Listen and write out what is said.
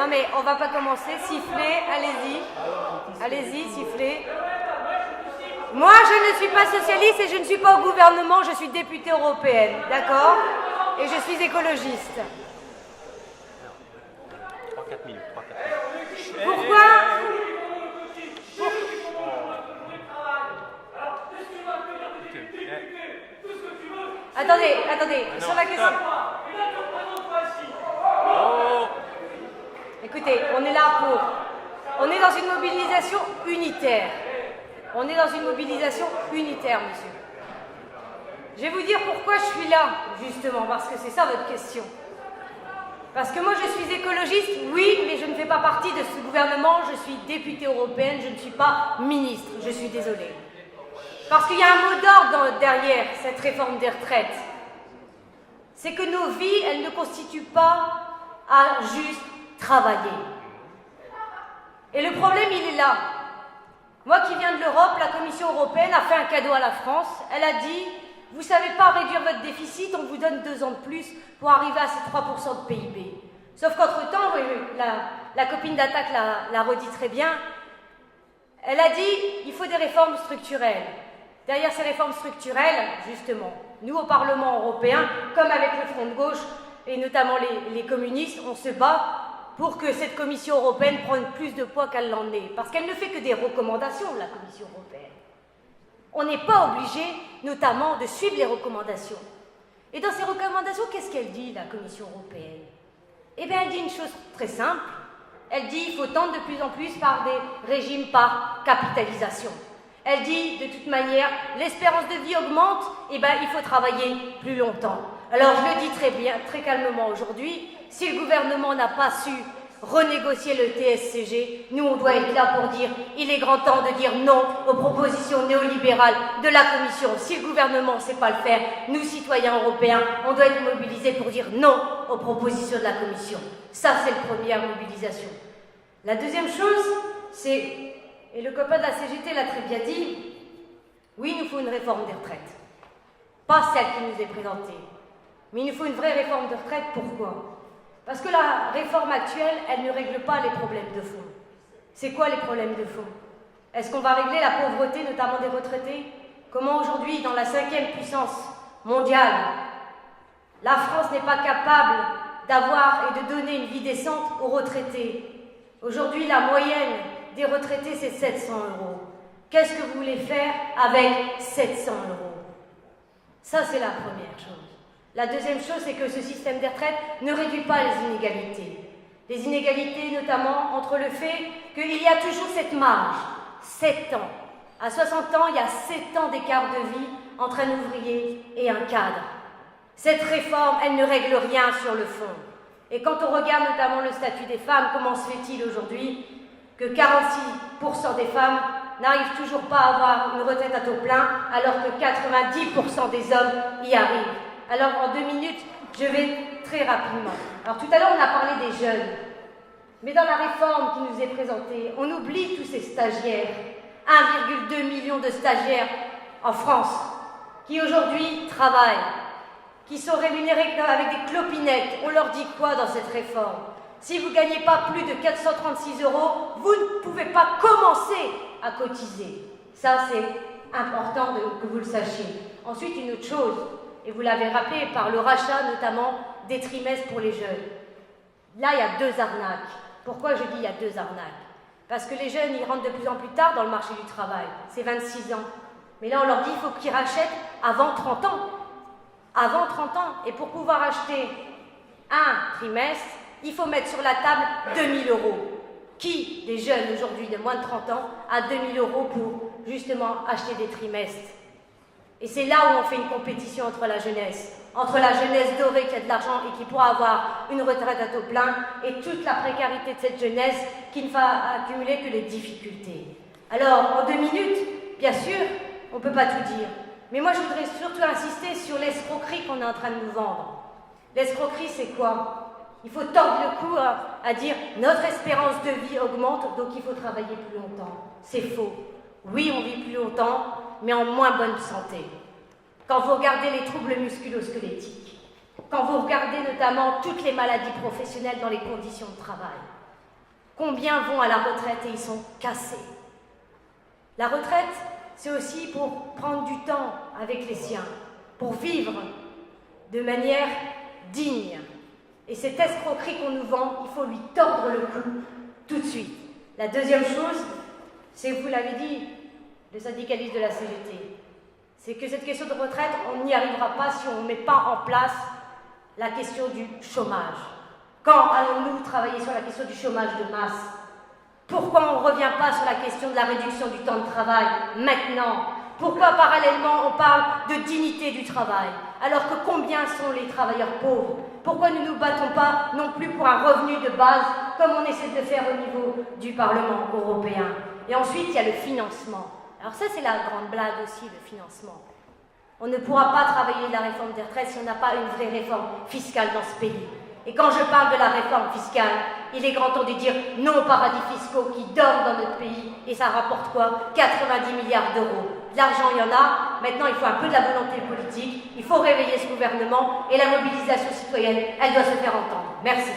Non mais on va pas commencer. Sifflez, allez-y. Allez-y, sifflez. Moi, je ne suis pas socialiste et je ne suis pas au gouvernement, je suis députée européenne, d'accord? Et je suis écologiste. 3-4 minutes. Pourquoi? Attendez, sur la question... Écoutez, on est là pour... On est dans une mobilisation unitaire. On est dans une mobilisation unitaire, monsieur. Je vais vous dire pourquoi je suis là, justement, parce que c'est ça votre question. Parce que moi, je suis écologiste, oui, mais je ne fais pas partie de ce gouvernement, je suis députée européenne, je ne suis pas ministre, je suis désolée. Parce qu'il y a un mot d'ordre derrière cette réforme des retraites. C'est que nos vies, elles ne constituent pas à juste travailler. Et le problème, il est là. Moi qui viens de l'Europe, la Commission européenne a fait un cadeau à la France. Elle a dit, vous ne savez pas réduire votre déficit, on vous donne 2 ans de plus pour arriver à ces 3% de PIB. Sauf qu'entre-temps, la copine d'Attaque l'a redit très bien, elle a dit, il faut des réformes structurelles. Derrière ces réformes structurelles, justement, nous au Parlement européen, comme avec le Front de gauche, et notamment les communistes, on se bat pour que cette Commission européenne prenne plus de poids qu'elle n'en est. Parce qu'elle ne fait que des recommandations, la Commission européenne. On n'est pas obligé, notamment, de suivre les recommandations. Et dans ces recommandations, qu'est-ce qu'elle dit, la Commission européenne? Eh bien, elle dit une chose très simple. Elle dit qu'il faut tendre de plus en plus par des régimes par capitalisation. Elle dit, de toute manière, l'espérance de vie augmente, eh bien, il faut travailler plus longtemps. Alors, je le dis très bien, très calmement aujourd'hui, si le gouvernement n'a pas su renégocier le TSCG, nous, on doit être là pour dire, il est grand temps de dire non aux propositions néolibérales de la Commission. Si le gouvernement ne sait pas le faire, nous, citoyens européens, on doit être mobilisés pour dire non aux propositions de la Commission. Ça, c'est la première mobilisation. La deuxième chose, c'est, et le copain de la CGT l'a très bien dit, oui, il nous faut une réforme des retraites. Pas celle qui nous est présentée. Mais il nous faut une vraie réforme de retraite. Pourquoi? Parce que la réforme actuelle, elle ne règle pas les problèmes de fond. C'est quoi les problèmes de fond? Est-ce qu'on va régler la pauvreté, notamment des retraités? Comment aujourd'hui, dans la 5e puissance mondiale, la France n'est pas capable d'avoir et de donner une vie décente aux retraités? Aujourd'hui, la moyenne des retraités, c'est 700 €. Qu'est-ce que vous voulez faire avec 700 €? Ça, c'est la première chose. La deuxième chose, c'est que ce système des retraites ne réduit pas les inégalités. Les inégalités, notamment, entre le fait qu'il y a toujours cette marge, 7 ans. À 60 ans, il y a 7 ans d'écart de vie entre un ouvrier et un cadre. Cette réforme, elle ne règle rien sur le fond. Et quand on regarde notamment le statut des femmes, comment se fait-il aujourd'hui que 46% des femmes n'arrivent toujours pas à avoir une retraite à taux plein, alors que 90% des hommes y arrivent? Alors, en 2 minutes, je vais très rapidement. Alors, tout à l'heure, on a parlé des jeunes. Mais dans la réforme qui nous est présentée, on oublie tous ces stagiaires. 1,2 million de stagiaires en France qui, aujourd'hui, travaillent, qui sont rémunérés avec des clopinettes. On leur dit quoi dans cette réforme? Si vous ne gagnez pas plus de 436 €, vous ne pouvez pas commencer à cotiser. Ça, c'est important que vous le sachiez. Ensuite, une autre chose. Et vous l'avez rappelé par le rachat notamment des trimestres pour les jeunes. Là, il y a 2 arnaques. Pourquoi je dis il y a 2 arnaques? Parce que les jeunes, ils rentrent de plus en plus tard dans le marché du travail. C'est 26 ans. Mais là, on leur dit qu'il faut qu'ils rachètent avant 30 ans. Avant 30 ans. Et pour pouvoir acheter un trimestre, il faut mettre sur la table 2 000 €. Qui, des jeunes aujourd'hui de moins de 30 ans, a 2 000 € pour justement acheter des trimestres? Et c'est là où on fait une compétition entre la jeunesse dorée qui a de l'argent et qui pourra avoir une retraite à taux plein, et toute la précarité de cette jeunesse qui ne va accumuler que les difficultés. Alors, en 2 minutes, bien sûr, on ne peut pas tout dire. Mais moi, je voudrais surtout insister sur l'escroquerie qu'on est en train de nous vendre. L'escroquerie, c'est quoi? Il faut tordre le cou à dire « notre espérance de vie augmente, donc il faut travailler plus longtemps ». C'est faux. Oui, on vit plus longtemps, mais en moins bonne santé. Quand vous regardez les troubles musculo-squelettiques, quand vous regardez notamment toutes les maladies professionnelles dans les conditions de travail, Combien vont à la retraite et ils sont cassés? La retraite, c'est aussi pour prendre du temps avec les siens, pour vivre de manière digne. Et cette escroquerie qu'on nous vend, il faut lui tordre le cou tout de suite. La deuxième chose, c'est, vous l'avez dit, le syndicaliste de la CGT, c'est que cette question de retraite, on n'y arrivera pas si on ne met pas en place la question du chômage. Quand allons-nous travailler sur la question du chômage de masse? Pourquoi on ne revient pas sur la question de la réduction du temps de travail maintenant? Pourquoi parallèlement on parle de dignité du travail alors que combien sont les travailleurs pauvres? Pourquoi ne nous battons pas non plus pour un revenu de base comme on essaie de le faire au niveau du Parlement européen? Et ensuite il y a le financement. Alors ça c'est la grande blague aussi, le financement. On ne pourra pas travailler la réforme des retraites si on n'a pas une vraie réforme fiscale dans ce pays. Et quand je parle de la réforme fiscale, il est grand temps de dire non aux paradis fiscaux qui dorment dans notre pays et ça rapporte quoi? 90 milliards d'euros. De l'argent, il y en a. Maintenant, il faut un peu de la volonté politique. Il faut réveiller ce gouvernement et la mobilisation citoyenne, elle doit se faire entendre. Merci.